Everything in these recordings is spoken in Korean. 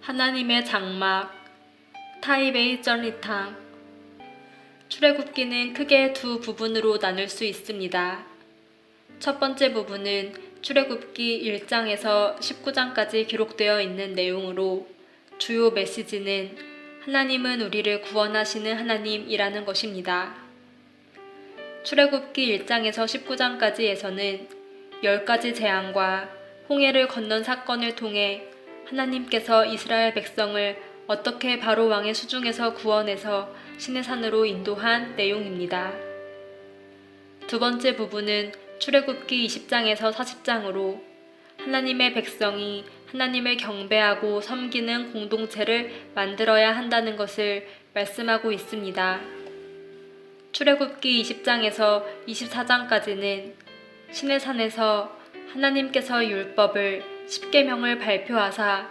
하나님의 장막, 타입의 쩌리탕. 출애굽기는 크게 두 부분으로 나눌 수 있습니다. 첫 번째 부분은 출애굽기 1장에서 19장까지 기록되어 있는 내용으로 주요 메시지는 하나님은 우리를 구원하시는 하나님이라는 것입니다. 출애굽기 1장에서 19장까지에서는 10가지 재앙과 홍해를 건넌 사건을 통해 하나님께서 이스라엘 백성을 어떻게 바로 왕의 수중에서 구원해서 시내산으로 인도한 내용입니다. 두 번째 부분은 출애굽기 20장에서 40장으로 하나님의 백성이 하나님을 경배하고 섬기는 공동체를 만들어야 한다는 것을 말씀하고 있습니다. 출애굽기 20장에서 24장까지는 시내산에서 하나님께서 율법을 10계명을 발표하사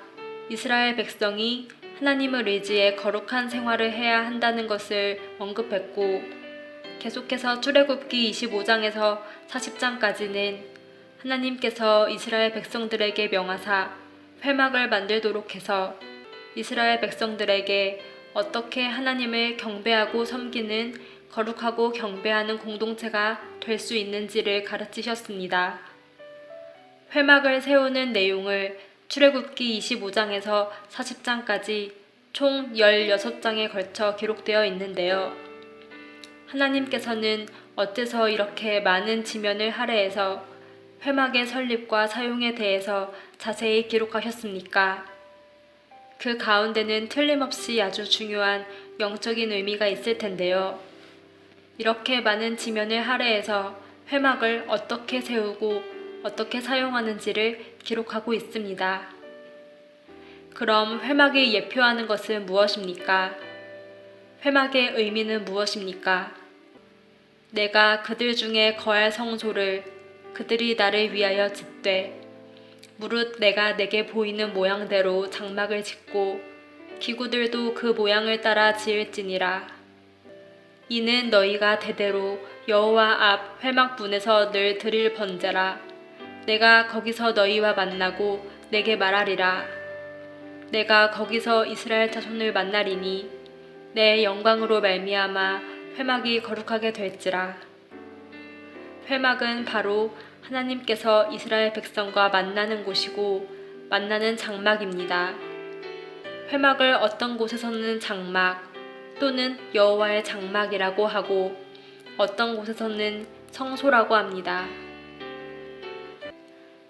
이스라엘 백성이 하나님을 의지해 거룩한 생활을 해야 한다는 것을 언급했고, 계속해서 출애굽기 25장에서 40장까지는 하나님께서 이스라엘 백성들에게 명하사 회막을 만들도록 해서 이스라엘 백성들에게 어떻게 하나님을 경배하고 섬기는 거룩하고 경배하는 공동체가 될 수 있는지를 가르치셨습니다. 회막을 세우는 내용을 출애굽기 25장에서 40장까지 총 16장에 걸쳐 기록되어 있는데요. 하나님께서는 어째서 이렇게 많은 지면을 할애해서 회막의 설립과 사용에 대해서 자세히 기록하셨습니까? 그 가운데는 틀림없이 아주 중요한 영적인 의미가 있을 텐데요. 이렇게 많은 지면을 할애해서 회막을 어떻게 세우고 어떻게 사용하는지를 기록하고 있습니다. 그럼 회막이 예표하는 것은 무엇입니까? 회막의 의미는 무엇입니까? 내가 그들 중에 거할 성소를 그들이 나를 위하여 짓되 무릇 내가 내게 보이는 모양대로 장막을 짓고 기구들도 그 모양을 따라 지을지니라. 이는 너희가 대대로 여호와 앞 회막문에서 늘 드릴 번제라. 내가 거기서 너희와 만나고 내게 말하리라. 내가 거기서 이스라엘 자손을 만나리니 내 영광으로 말미암아 회막이 거룩하게 될지라. 회막은 바로 하나님께서 이스라엘 백성과 만나는 곳이고 만나는 장막입니다. 회막을 어떤 곳에서는 장막 또는 여호와의 장막이라고 하고 어떤 곳에서는 성소라고 합니다.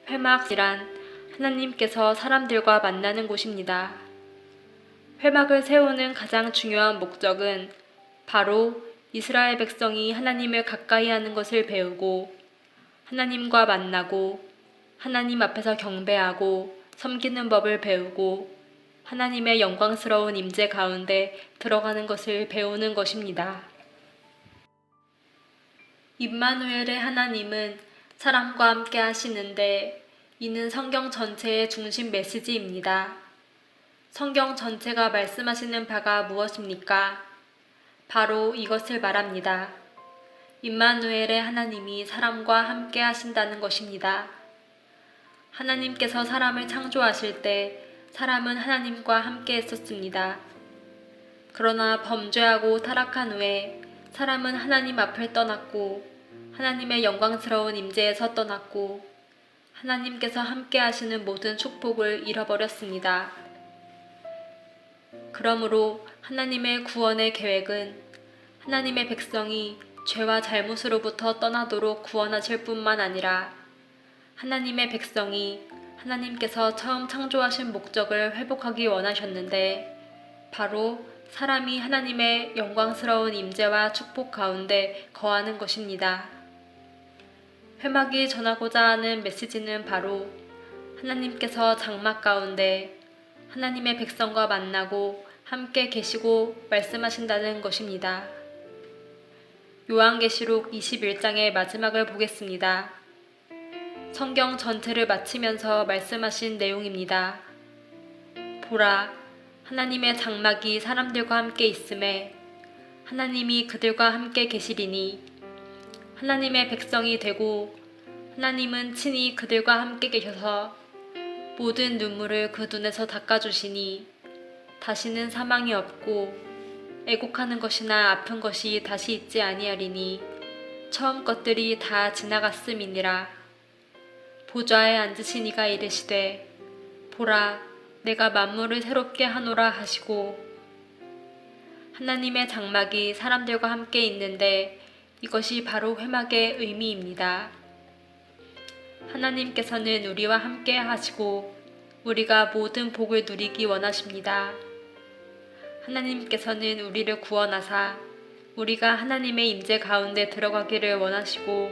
회막이란 하나님께서 사람들과 만나는 곳입니다. 회막을 세우는 가장 중요한 목적은 바로 이스라엘 백성이 하나님을 가까이 하는 것을 배우고 하나님과 만나고 하나님 앞에서 경배하고 섬기는 법을 배우고 하나님의 영광스러운 임재 가운데 들어가는 것을 배우는 것입니다. 임마누엘의 하나님은 사람과 함께 하시는데 이는 성경 전체의 중심 메시지입니다. 성경 전체가 말씀하시는 바가 무엇입니까? 바로 이것을 말합니다. 임마누엘의 하나님이 사람과 함께 하신다는 것입니다. 하나님께서 사람을 창조하실 때 사람은 하나님과 함께 했었습니다. 그러나 범죄하고 타락한 후에 사람은 하나님 앞을 떠났고 하나님의 영광스러운 임재에서 떠났고 하나님께서 함께 하시는 모든 축복을 잃어버렸습니다. 그러므로 하나님의 구원의 계획은 하나님의 백성이 죄와 잘못으로부터 떠나도록 구원하실 뿐만 아니라 하나님의 백성이 하나님께서 처음 창조하신 목적을 회복하기 원하셨는데 바로 사람이 하나님의 영광스러운 임재와 축복 가운데 거하는 것입니다. 회막이 전하고자 하는 메시지는 바로 하나님께서 장막 가운데 하나님의 백성과 만나고 함께 계시고 말씀하신다는 것입니다. 요한계시록 21장의 마지막을 보겠습니다. 성경 전체를 마치면서 말씀하신 내용입니다. 보라, 하나님의 장막이 사람들과 함께 있음에 하나님이 그들과 함께 계시리니 하나님의 백성이 되고 하나님은 친히 그들과 함께 계셔서 모든 눈물을 그 눈에서 닦아주시니 다시는 사망이 없고 애곡하는 것이나 아픈 것이 다시 있지 아니하리니 처음 것들이 다 지나갔음이니라. 보좌에 앉으신 이가 이르시되 보라 내가 만물을 새롭게 하노라 하시고 하나님의 장막이 사람들과 함께 있는데 이것이 바로 회막의 의미입니다. 하나님께서는 우리와 함께 하시고 우리가 모든 복을 누리기 원하십니다. 하나님께서는 우리를 구원하사 우리가 하나님의 임재 가운데 들어가기를 원하시고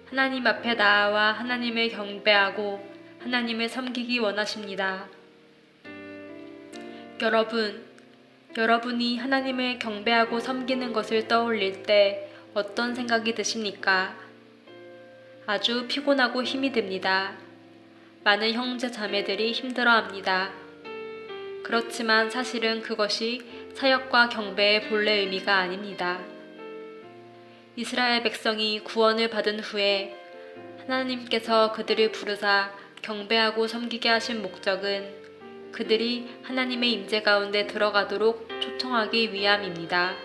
하나님 앞에 나아와 하나님을 경배하고 하나님을 섬기기 원하십니다. 여러분이 하나님을 경배하고 섬기는 것을 떠올릴 때 어떤 생각이 드십니까? 아주 피곤하고 힘이 듭니다. 많은 형제 자매들이 힘들어합니다. 그렇지만 사실은 그것이 사역과 경배의 본래 의미가 아닙니다. 이스라엘 백성이 구원을 받은 후에 하나님께서 그들을 부르사 경배하고 섬기게 하신 목적은 그들이 하나님의 임재 가운데 들어가도록 초청하기 위함입니다.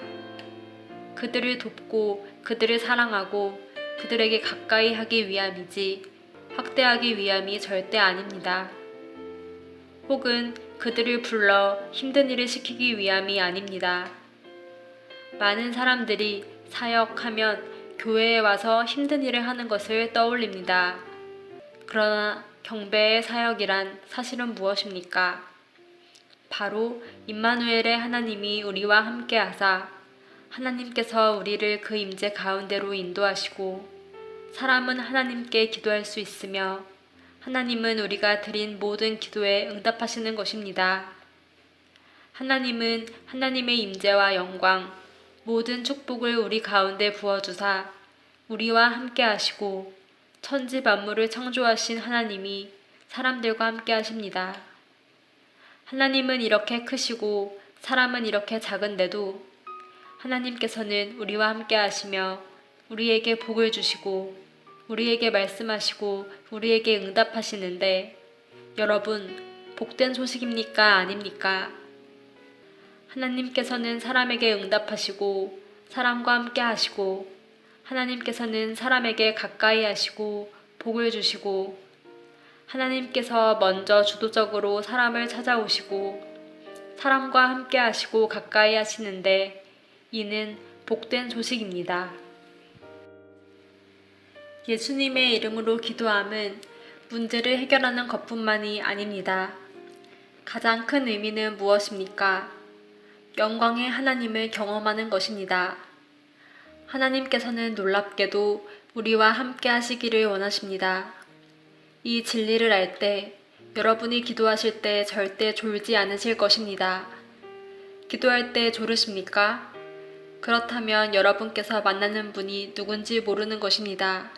그들을 돕고 그들을 사랑하고 그들에게 가까이 하기 위함이지 학대하기 위함이 절대 아닙니다. 혹은 그들을 불러 힘든 일을 시키기 위함이 아닙니다. 많은 사람들이 사역하면 교회에 와서 힘든 일을 하는 것을 떠올립니다. 그러나 경배의 사역이란 사실은 무엇입니까? 바로 임마누엘의 하나님이 우리와 함께 하사 하나님께서 우리를 그 임재 가운데로 인도하시고 사람은 하나님께 기도할 수 있으며 하나님은 우리가 드린 모든 기도에 응답하시는 것입니다. 하나님은 하나님의 임재와 영광, 모든 축복을 우리 가운데 부어주사 우리와 함께 하시고 천지 만물을 창조하신 하나님이 사람들과 함께 하십니다. 하나님은 이렇게 크시고 사람은 이렇게 작은데도 하나님께서는 우리와 함께 하시며 우리에게 복을 주시고 우리에게 말씀하시고 우리에게 응답하시는데 여러분, 복된 소식입니까? 아닙니까? 하나님께서는 사람에게 응답하시고 사람과 함께 하시고 하나님께서는 사람에게 가까이 하시고 복을 주시고 하나님께서 먼저 주도적으로 사람을 찾아오시고 사람과 함께 하시고 가까이 하시는데 이는 복된 소식입니다. 예수님의 이름으로 기도함은 문제를 해결하는 것뿐만이 아닙니다. 가장 큰 의미는 무엇입니까? 영광의 하나님을 경험하는 것입니다. 하나님께서는 놀랍게도 우리와 함께 하시기를 원하십니다. 이 진리를 알 때 여러분이 기도하실 때 절대 졸지 않으실 것입니다. 기도할 때 졸으십니까? 그렇다면 여러분께서 만나는 분이 누군지 모르는 것입니다.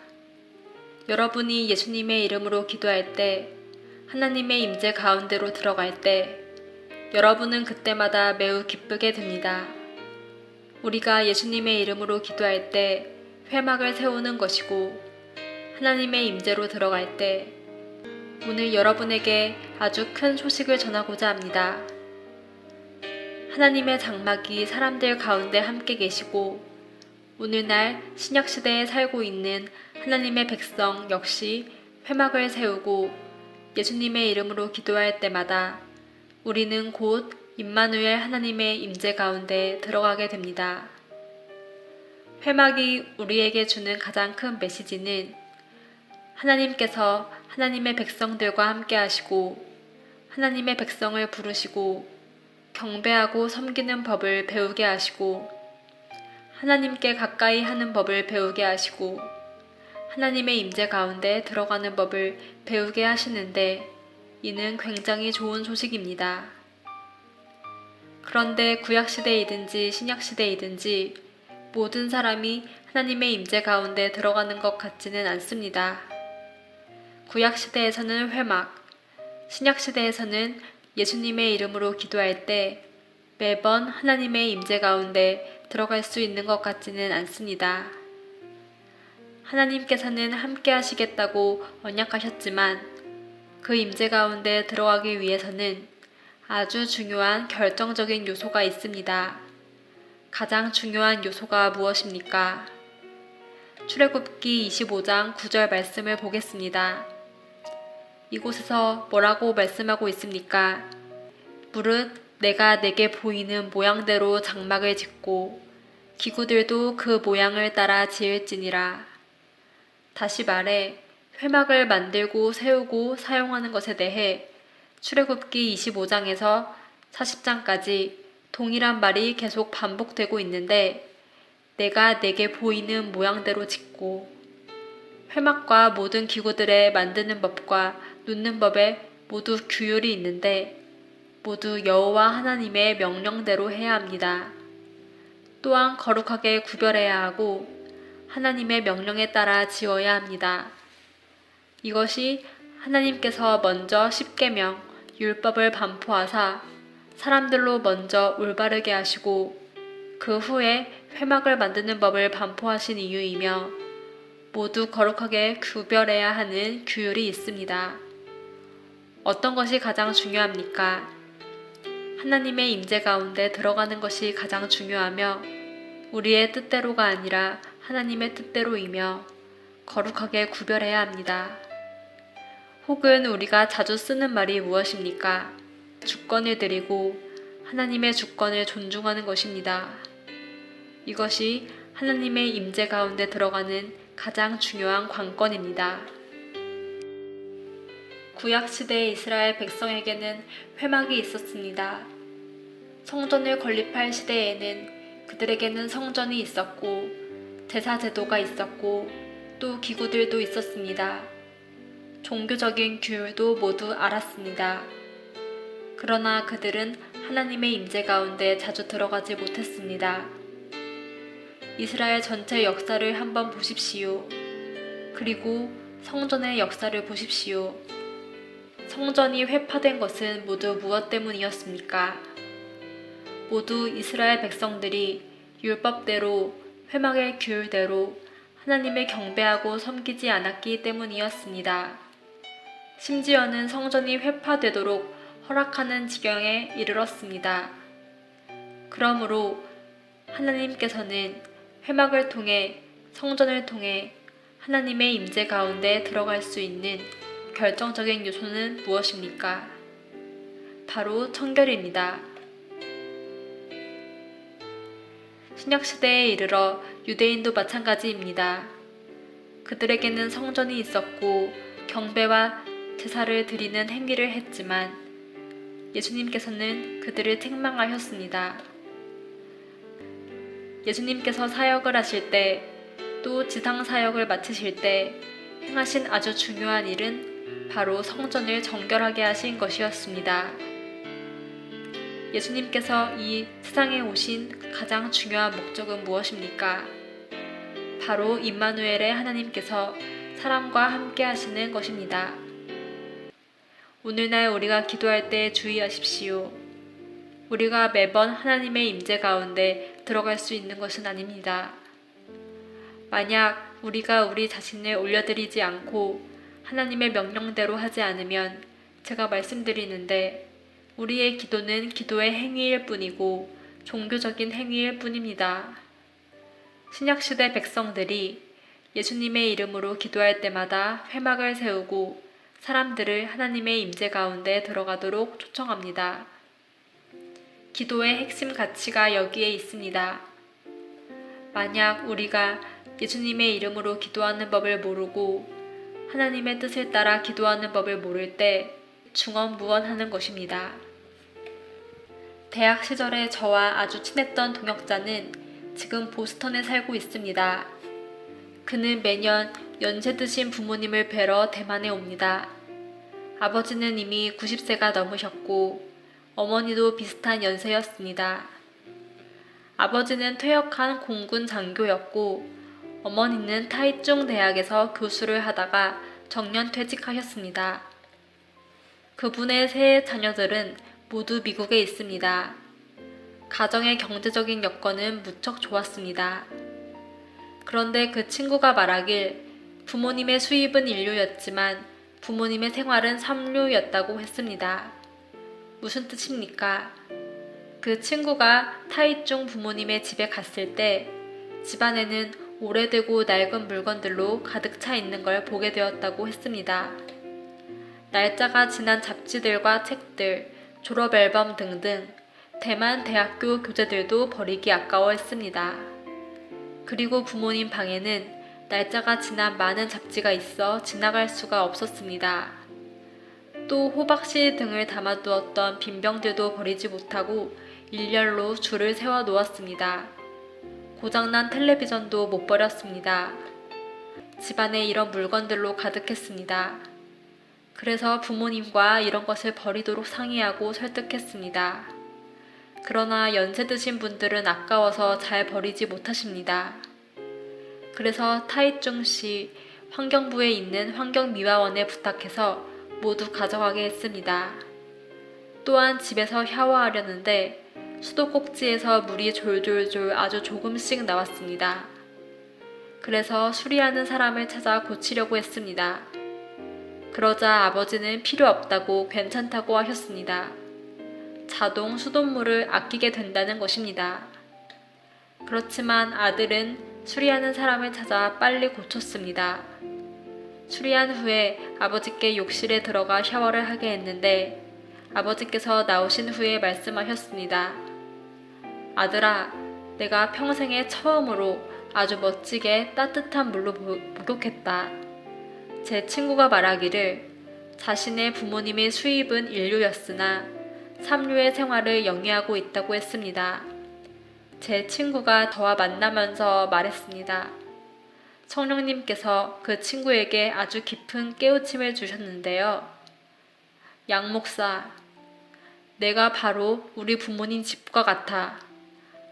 여러분이 예수님의 이름으로 기도할 때 하나님의 임재 가운데로 들어갈 때 여러분은 그때마다 매우 기쁘게 됩니다. 우리가 예수님의 이름으로 기도할 때 회막을 세우는 것이고 하나님의 임재로 들어갈 때 오늘 여러분에게 아주 큰 소식을 전하고자 합니다. 하나님의 장막이 사람들 가운데 함께 계시고 오늘날 신약시대에 살고 있는 하나님의 백성 역시 회막을 세우고 예수님의 이름으로 기도할 때마다 우리는 곧 임마누엘 하나님의 임재 가운데 들어가게 됩니다. 회막이 우리에게 주는 가장 큰 메시지는 하나님께서 하나님의 백성들과 함께 하시고 하나님의 백성을 부르시고 경배하고 섬기는 법을 배우게 하시고 하나님께 가까이 하는 법을 배우게 하시고 하나님의 임재 가운데 들어가는 법을 배우게 하시는데 이는 굉장히 좋은 소식입니다. 그런데 구약시대이든지 신약시대이든지 모든 사람이 하나님의 임재 가운데 들어가는 것 같지는 않습니다. 구약시대에서는 회막, 신약시대에서는 예수님의 이름으로 기도할 때 매번 하나님의 임재 가운데 들어갈 수 있는 것 같지는 않습니다. 하나님께서는 함께 하시겠다고 언약하셨지만 그 임재 가운데 들어가기 위해서는 아주 중요한 결정적인 요소가 있습니다. 가장 중요한 요소가 무엇입니까? 출애굽기 25장 9절 말씀을 보겠습니다. 이곳에서 뭐라고 말씀하고 있습니까? 무릇 내가 내게 보이는 모양대로 장막을 짓고 기구들도 그 모양을 따라 지을지니라. 다시 말해 회막을 만들고 세우고 사용하는 것에 대해 출애굽기 25장에서 40장까지 동일한 말이 계속 반복되고 있는데, 내가 내게 보이는 모양대로 짓고 회막과 모든 기구들의 만드는 법과 놓는 법에 모두 규율이 있는데 모두 여호와 하나님의 명령대로 해야 합니다. 또한 거룩하게 구별해야 하고 하나님의 명령에 따라 지어야 합니다. 이것이 하나님께서 먼저 십계명, 율법을 반포하사 사람들로 먼저 올바르게 하시고 그 후에 회막을 만드는 법을 반포하신 이유이며 모두 거룩하게 구별해야 하는 규율이 있습니다. 어떤 것이 가장 중요합니까? 하나님의 임재 가운데 들어가는 것이 가장 중요하며 우리의 뜻대로가 아니라 하나님의 뜻대로이며 거룩하게 구별해야 합니다. 혹은 우리가 자주 쓰는 말이 무엇입니까? 주권을 드리고 하나님의 주권을 존중하는 것입니다. 이것이 하나님의 임재 가운데 들어가는 가장 중요한 관건입니다. 구약시대의 이스라엘 백성에게는 회막이 있었습니다. 성전을 건립할 시대에는 그들에게는 성전이 있었고 제사 제도가 있었고 또 기구들도 있었습니다. 종교적인 규율도 모두 알았습니다. 그러나 그들은 하나님의 임재 가운데 자주 들어가지 못했습니다. 이스라엘 전체 역사를 한번 보십시오. 그리고 성전의 역사를 보십시오. 성전이 회파된 것은 모두 무엇 때문이었습니까? 모두 이스라엘 백성들이 율법대로 회막의 규율대로 하나님을 경배하고 섬기지 않았기 때문이었습니다. 심지어는 성전이 회파되도록 허락하는 지경에 이르렀습니다. 그러므로 하나님께서는 회막을 통해 성전을 통해 하나님의 임재 가운데 들어갈 수 있는 결정적인 요소는 무엇입니까? 바로 청결입니다. 신약시대에 이르러 유대인도 마찬가지입니다. 그들에게는 성전이 있었고 경배와 제사를 드리는 행위를 했지만 예수님께서는 그들을 책망하셨습니다. 예수님께서 사역을 하실 때 또 지상 사역을 마치실 때 행하신 아주 중요한 일은 바로 성전을 정결하게 하신 것이었습니다. 예수님께서 이 세상에 오신 가장 중요한 목적은 무엇입니까? 바로 임마누엘의 하나님께서 사람과 함께 하시는 것입니다. 오늘날 우리가 기도할 때 주의하십시오. 우리가 매번 하나님의 임재 가운데 들어갈 수 있는 것은 아닙니다. 만약 우리가 우리 자신을 올려드리지 않고 하나님의 명령대로 하지 않으면 제가 말씀드리는데 우리의 기도는 기도의 행위일 뿐이고 종교적인 행위일 뿐입니다. 신약시대 백성들이 예수님의 이름으로 기도할 때마다 회막을 세우고 사람들을 하나님의 임재 가운데 들어가도록 초청합니다. 기도의 핵심 가치가 여기에 있습니다. 만약 우리가 예수님의 이름으로 기도하는 법을 모르고 하나님의 뜻을 따라 기도하는 법을 모를 때 중언부언하는 것입니다. 대학 시절에 저와 아주 친했던 동역자는 지금 보스턴에 살고 있습니다. 그는 매년 연세 드신 부모님을 뵈러 대만에 옵니다. 아버지는 이미 90세가 넘으셨고 어머니도 비슷한 연세였습니다. 아버지는 퇴역한 공군 장교였고 어머니는 타이중 대학에서 교수를 하다가 정년 퇴직하셨습니다. 그분의 세 자녀들은 모두 미국에 있습니다. 가정의 경제적인 여건은 무척 좋았습니다. 그런데 그 친구가 말하길 부모님의 수입은 일류였지만 부모님의 생활은 삼류였다고 했습니다. 무슨 뜻입니까? 그 친구가 타이중 부모님의 집에 갔을 때 집안에는 오래되고 낡은 물건들로 가득 차 있는 걸 보게 되었다고 했습니다. 날짜가 지난 잡지들과 책들, 졸업 앨범 등등 대만 대학교 교재들도 버리기 아까워했습니다. 그리고 부모님 방에는 날짜가 지난 많은 잡지가 있어 지나갈 수가 없었습니다. 또 호박씨 등을 담아두었던 빈병들도 버리지 못하고 일렬로 줄을 세워 놓았습니다. 고장난 텔레비전도 못 버렸습니다. 집안에 이런 물건들로 가득했습니다. 그래서 부모님과 이런 것을 버리도록 상의하고 설득했습니다. 그러나 연세 드신 분들은 아까워서 잘 버리지 못하십니다. 그래서 타이중시 환경부에 있는 환경미화원에 부탁해서 모두 가져가게 했습니다. 또한 집에서 샤워하려는데 수도꼭지에서 물이 졸졸졸 아주 조금씩 나왔습니다. 그래서 수리하는 사람을 찾아 고치려고 했습니다. 그러자 아버지는 필요 없다고 괜찮다고 하셨습니다. 자동 수돗물을 아끼게 된다는 것입니다. 그렇지만 아들은 수리하는 사람을 찾아 빨리 고쳤습니다. 수리한 후에 아버지께 욕실에 들어가 샤워를 하게 했는데 아버지께서 나오신 후에 말씀하셨습니다. 아들아, 내가 평생에 처음으로 아주 멋지게 따뜻한 물로 목욕했다. 제 친구가 말하기를 자신의 부모님의 수입은 인류였으나 삼류의 생활을 영위하고 있다고 했습니다. 제 친구가 저와 만나면서 말했습니다. 성령님께서 그 친구에게 아주 깊은 깨우침을 주셨는데요. 양 목사, 내가 바로 우리 부모님 집과 같아.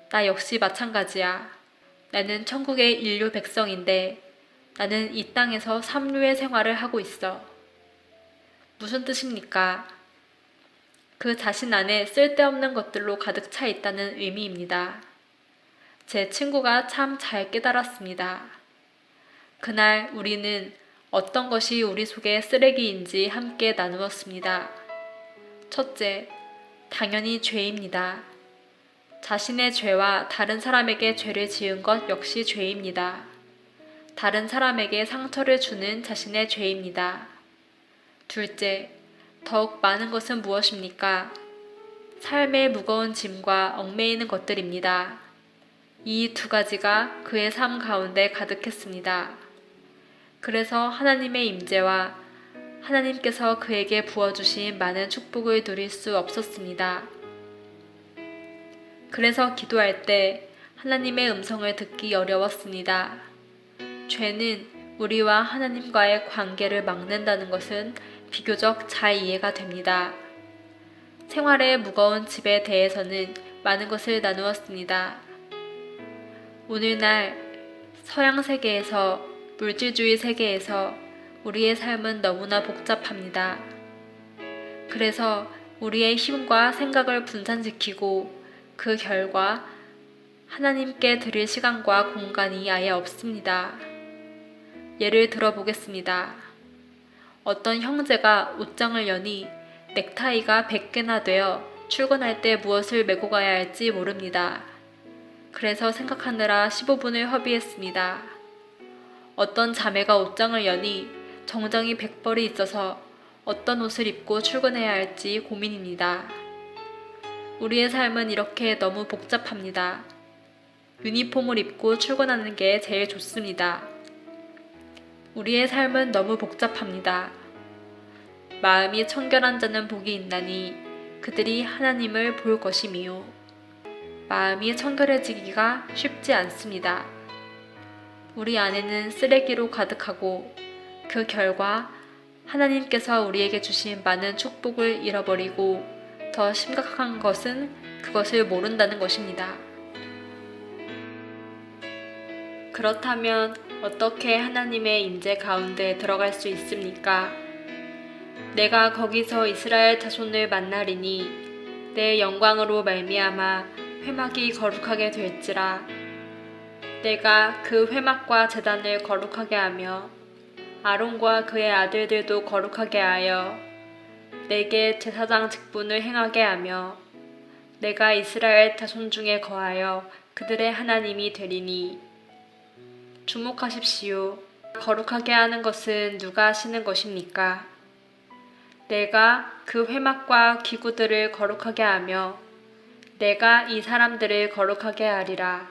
나 역시 마찬가지야. 나는 천국의 인류 백성인데 나는 이 땅에서 삼류의 생활을 하고 있어. 무슨 뜻입니까? 그 자신 안에 쓸데없는 것들로 가득 차 있다는 의미입니다. 제 친구가 참 잘 깨달았습니다. 그날 우리는 어떤 것이 우리 속의 쓰레기인지 함께 나누었습니다. 첫째, 당연히 죄입니다. 자신의 죄와 다른 사람에게 죄를 지은 것 역시 죄입니다. 다른 사람에게 상처를 주는 자신의 죄입니다. 둘째, 더욱 많은 것은 무엇입니까? 삶의 무거운 짐과 얽매이는 것들입니다. 이 두 가지가 그의 삶 가운데 가득했습니다. 그래서 하나님의 임재와 하나님께서 그에게 부어주신 많은 축복을 누릴 수 없었습니다. 그래서 기도할 때 하나님의 음성을 듣기 어려웠습니다. 죄는 우리와 하나님과의 관계를 막는다는 것은 비교적 잘 이해가 됩니다. 생활의 무거운 집에 대해서는 많은 것을 나누었습니다. 오늘날 서양 세계에서 물질주의 세계에서 우리의 삶은 너무나 복잡합니다. 그래서 우리의 힘과 생각을 분산시키고 그 결과 하나님께 드릴 시간과 공간이 아예 없습니다. 예를 들어 보겠습니다. 어떤 형제가 옷장을 여니 넥타이가 100개나 되어 출근할 때 무엇을 메고 가야 할지 모릅니다. 그래서 생각하느라 15분을 허비했습니다. 어떤 자매가 옷장을 여니 정장이 100벌이 있어서 어떤 옷을 입고 출근해야 할지 고민입니다. 우리의 삶은 이렇게 너무 복잡합니다. 유니폼을 입고 출근하는 게 제일 좋습니다. 우리의 삶은 너무 복잡합니다. 마음이 청결한 자는 복이 있나니 그들이 하나님을 볼 것이미요. 마음이 청결해지기가 쉽지 않습니다. 우리 안에는 쓰레기로 가득하고 그 결과 하나님께서 우리에게 주신 많은 축복을 잃어버리고 더 심각한 것은 그것을 모른다는 것입니다. 그렇다면 어떻게 하나님의 임재 가운데 들어갈 수 있습니까? 내가 거기서 이스라엘 자손을 만나리니 내 영광으로 말미암아 회막이 거룩하게 될지라. 내가 그 회막과 제단을 거룩하게 하며 아론과 그의 아들들도 거룩하게 하여 내게 제사장 직분을 행하게 하며 내가 이스라엘 자손 중에 거하여 그들의 하나님이 되리니 주목하십시오. 거룩하게 하는 것은 누가 하시는 것입니까? 내가 그 회막과 기구들을 거룩하게 하며 내가 이 사람들을 거룩하게 하리라.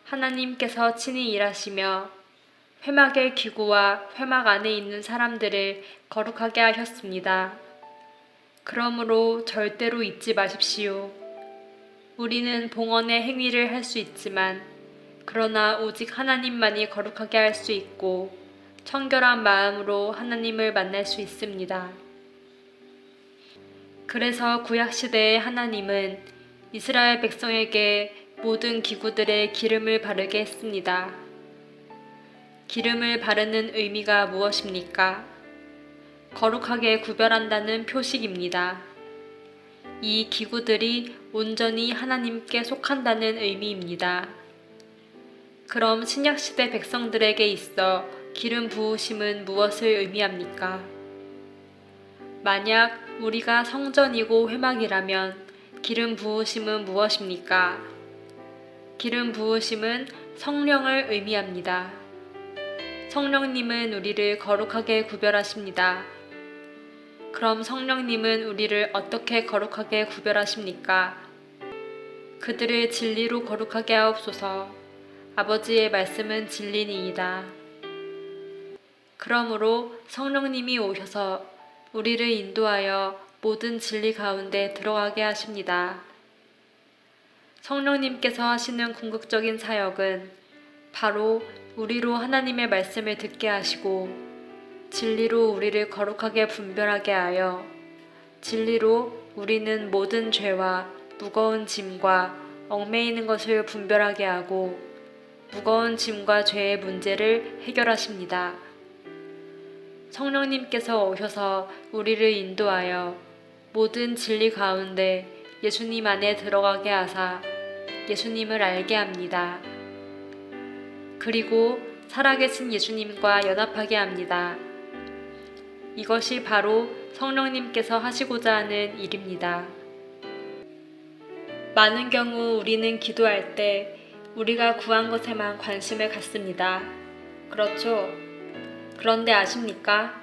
하나님께서 친히 일하시며 회막의 기구와 회막 안에 있는 사람들을 거룩하게 하셨습니다. 그러므로 절대로 잊지 마십시오. 우리는 봉헌의 행위를 할 수 있지만 그러나 오직 하나님만이 거룩하게 할 수 있고 청결한 마음으로 하나님을 만날 수 있습니다. 그래서 구약시대의 하나님은 이스라엘 백성에게 모든 기구들에 기름을 바르게 했습니다. 기름을 바르는 의미가 무엇입니까? 거룩하게 구별한다는 표식입니다. 이 기구들이 온전히 하나님께 속한다는 의미입니다. 그럼 신약시대 백성들에게 있어 기름 부으심은 무엇을 의미합니까? 만약 우리가 성전이고 회막이라면 기름 부으심은 무엇입니까? 기름 부으심은 성령을 의미합니다. 성령님은 우리를 거룩하게 구별하십니다. 그럼 성령님은 우리를 어떻게 거룩하게 구별하십니까? 그들을 진리로 거룩하게 하옵소서. 아버지의 말씀은 진리니이다. 그러므로 성령님이 오셔서 우리를 인도하여 모든 진리 가운데 들어가게 하십니다. 성령님께서 하시는 궁극적인 사역은 바로 우리로 하나님의 말씀을 듣게 하시고 진리로 우리를 거룩하게 분별하게 하여 진리로 우리는 모든 죄와 무거운 짐과 얽매이는 것을 분별하게 하고 무거운 짐과 죄의 문제를 해결하십니다. 성령님께서 오셔서 우리를 인도하여 모든 진리 가운데 예수님 안에 들어가게 하사 예수님을 알게 합니다. 그리고 살아계신 예수님과 연합하게 합니다. 이것이 바로 성령님께서 하시고자 하는 일입니다. 많은 경우 우리는 기도할 때 우리가 구한 것에만 관심을 갖습니다. 그렇죠? 그런데 아십니까?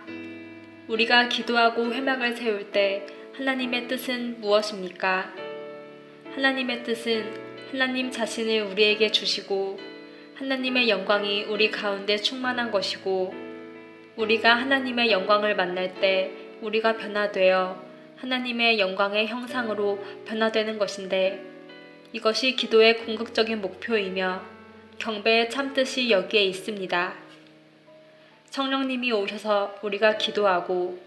우리가 기도하고 회막을 세울 때 하나님의 뜻은 무엇입니까? 하나님의 뜻은 하나님 자신을 우리에게 주시고 하나님의 영광이 우리 가운데 충만한 것이고 우리가 하나님의 영광을 만날 때 우리가 변화되어 하나님의 영광의 형상으로 변화되는 것인데 이것이 기도의 궁극적인 목표이며 경배의 참뜻이 여기에 있습니다. 성령님이 오셔서 우리가 기도하고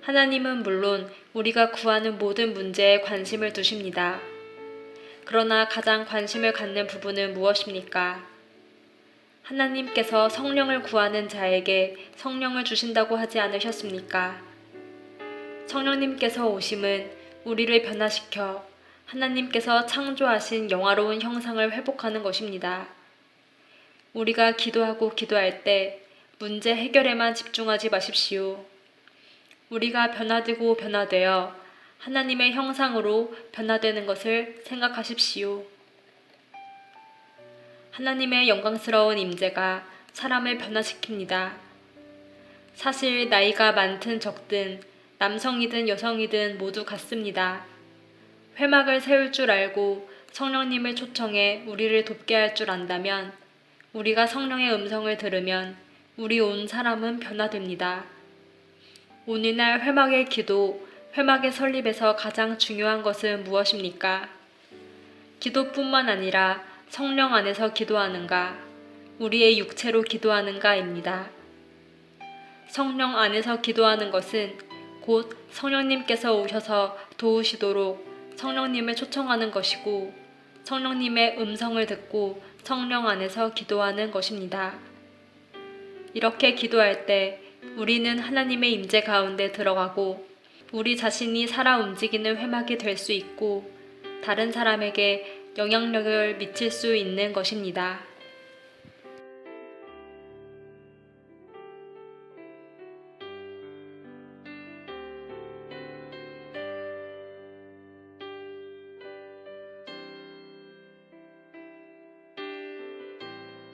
하나님은 물론 우리가 구하는 모든 문제에 관심을 두십니다. 그러나 가장 관심을 갖는 부분은 무엇입니까? 하나님께서 성령을 구하는 자에게 성령을 주신다고 하지 않으셨습니까? 성령님께서 오심은 우리를 변화시켜 하나님께서 창조하신 영화로운 형상을 회복하는 것입니다. 우리가 기도하고 기도할 때 문제 해결에만 집중하지 마십시오. 우리가 변화되고 변화되어 하나님의 형상으로 변화되는 것을 생각하십시오. 하나님의 영광스러운 임재가 사람을 변화시킵니다. 사실 나이가 많든 적든 남성이든 여성이든 모두 같습니다. 회막을 세울 줄 알고 성령님을 초청해 우리를 돕게 할 줄 안다면 우리가 성령의 음성을 들으면 우리 온 사람은 변화됩니다. 오늘날 회막의 기도, 회막의 설립에서 가장 중요한 것은 무엇입니까? 기도뿐만 아니라 성령 안에서 기도하는가, 우리의 육체로 기도하는가입니다. 성령 안에서 기도하는 것은 곧 성령님께서 오셔서 도우시도록 성령님을 초청하는 것이고 성령님의 음성을 듣고 성령 안에서 기도하는 것입니다. 이렇게 기도할 때 우리는 하나님의 임재 가운데 들어가고 우리 자신이 살아 움직이는 회막이 될 수 있고 다른 사람에게 영향력을 미칠 수 있는 것입니다.